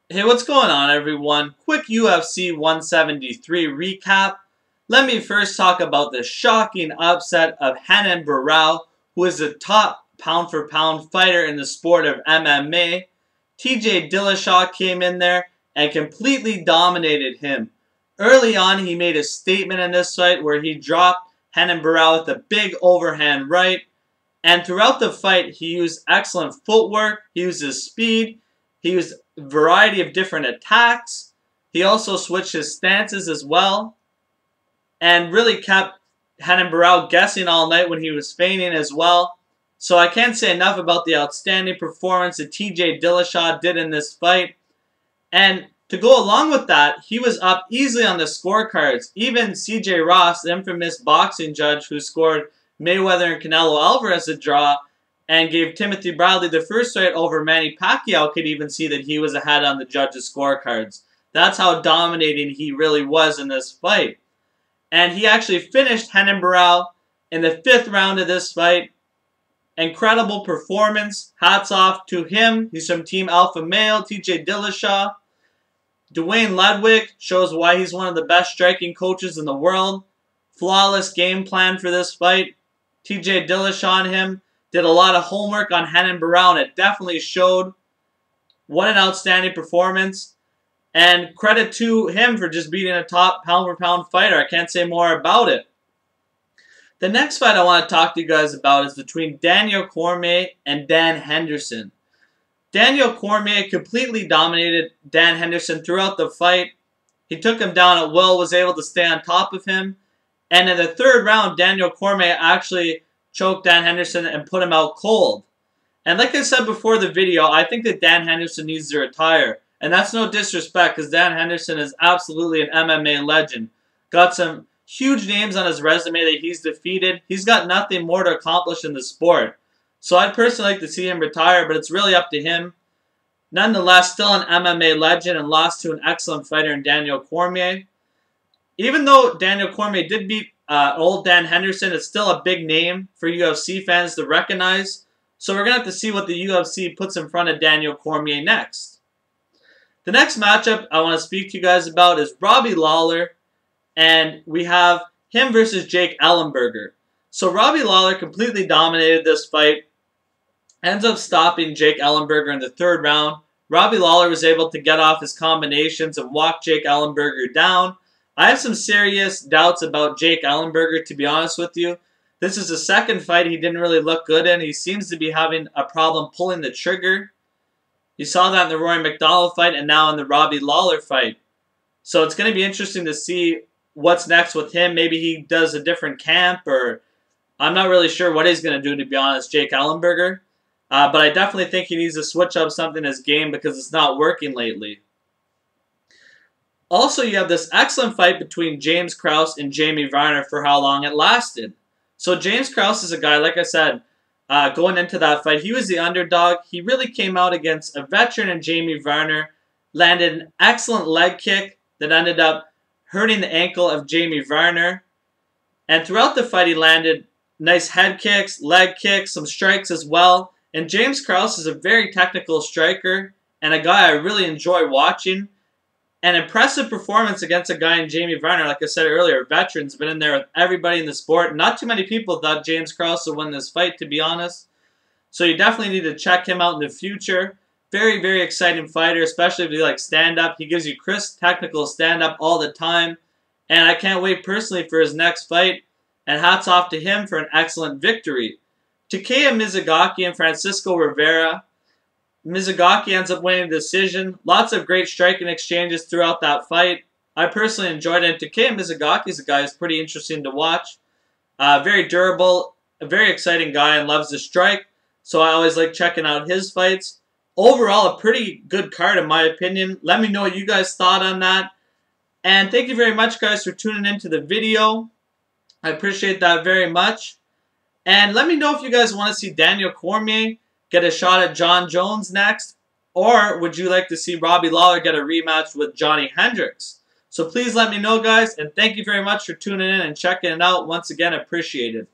Hey, what's going on, everyone? Quick UFC 173 recap. Let me first talk about the shocking upset of Henderson, who is the top pound-for-pound fighter in the sport of MMA. TJ Dillashaw came in there and completely dominated him. Early on, he made a statement in this fight where he dropped Henderson with a big overhand right. And throughout the fight, he used excellent footwork, he used his speed, he used a variety of different attacks. He also switched his stances as well. And really kept Henderson guessing all night when he was feigning as well. So I can't say enough about the outstanding performance that TJ Dillashaw did in this fight. And to go along with that, he was up easily on the scorecards. Even CJ Ross, the infamous boxing judge who scored Mayweather and Canelo Alvarez a draw and gave Timothy Bradley the first fight over Manny Pacquiao, could even see that he was ahead on the judges' scorecards. That's how dominating he really was in this fight. And he actually finished Henderson in the 5th round of this fight. Incredible performance. Hats off to him. He's from Team Alpha Male, TJ Dillashaw. Dwayne Ludwig shows why he's one of the best striking coaches in the world. Flawless game plan for this fight. TJ Dillashaw and him did a lot of homework on Henderson. It definitely showed. What an outstanding performance. And credit to him for just beating a top pound-for-pound fighter. I can't say more about it. The next fight I want to talk to you guys about is between Daniel Cormier and Dan Henderson. Daniel Cormier completely dominated Dan Henderson throughout the fight. He took him down at will, was able to stay on top of him. And in the 3rd round, Daniel Cormier actually choked Dan Henderson and put him out cold. And like I said before the video, I think that Dan Henderson needs to retire. And that's no disrespect, because Dan Henderson is absolutely an MMA legend. Got some huge names on his resume that he's defeated. He's got nothing more to accomplish in the sport. So I'd personally like to see him retire, but it's really up to him. Nonetheless, still an MMA legend and lost to an excellent fighter in Daniel Cormier. Even though Daniel Cormier did beat old Dan Henderson, it's still a big name for UFC fans to recognize. So we're going to have to see what the UFC puts in front of Daniel Cormier next. The next matchup I want to speak to you guys about is Robbie Lawler. And we have him versus Jake Ellenberger. So Robbie Lawler completely dominated this fight. Ends up stopping Jake Ellenberger in the 3rd round. Robbie Lawler was able to get off his combinations and walk Jake Ellenberger down. I have some serious doubts about Jake Ellenberger, to be honest with you. This is the 2nd fight he didn't really look good in. He seems to be having a problem pulling the trigger. You saw that in the Rory McDonald fight and now in the Robbie Lawler fight. So it's going to be interesting to see what's next with him. Maybe he does a different camp, or I'm not really sure what he's going to do, to be honest, Jake Ellenberger. But I definitely think he needs to switch up something in his game because it's not working lately. Also, you have this excellent fight between James Krause and Jamie Varner for how long it lasted. So James Krause is a guy, like I said, going into that fight, he was the underdog. He really came out against a veteran in Jamie Varner, landed an excellent leg kick that ended up hurting the ankle of Jamie Varner. And throughout the fight, he landed nice head kicks, leg kicks, some strikes as well. And James Krause is a very technical striker and a guy I really enjoy watching. An impressive performance against a guy in Jamie Varner. Like I said earlier, veterans, been in there with everybody in the sport. Not too many people thought James Krause would win this fight, to be honest. So you definitely need to check him out in the future. Very, very exciting fighter, especially if you like stand-up. He gives you crisp, technical stand-up all the time. And I can't wait personally for his next fight. And hats off to him for an excellent victory. Takeya Mizugaki and Francisco Rivera. Mizugaki ends up winning the decision. Lots of great striking exchanges throughout that fight. I personally enjoyed it. Takeya Mizugaki is a guy who's pretty interesting to watch. Very durable, a very exciting guy, and loves to strike. So I always like checking out his fights. Overall, a pretty good card in my opinion. Let me know what you guys thought on that. And thank you very much, guys, for tuning into the video. I appreciate that very much. And let me know if you guys want to see Daniel Cormier get a shot at John Jones next, or would you like to see Robbie Lawler get a rematch with Johnny Hendricks? So please let me know, guys, and thank you very much for tuning in and checking it out. Once again, appreciated.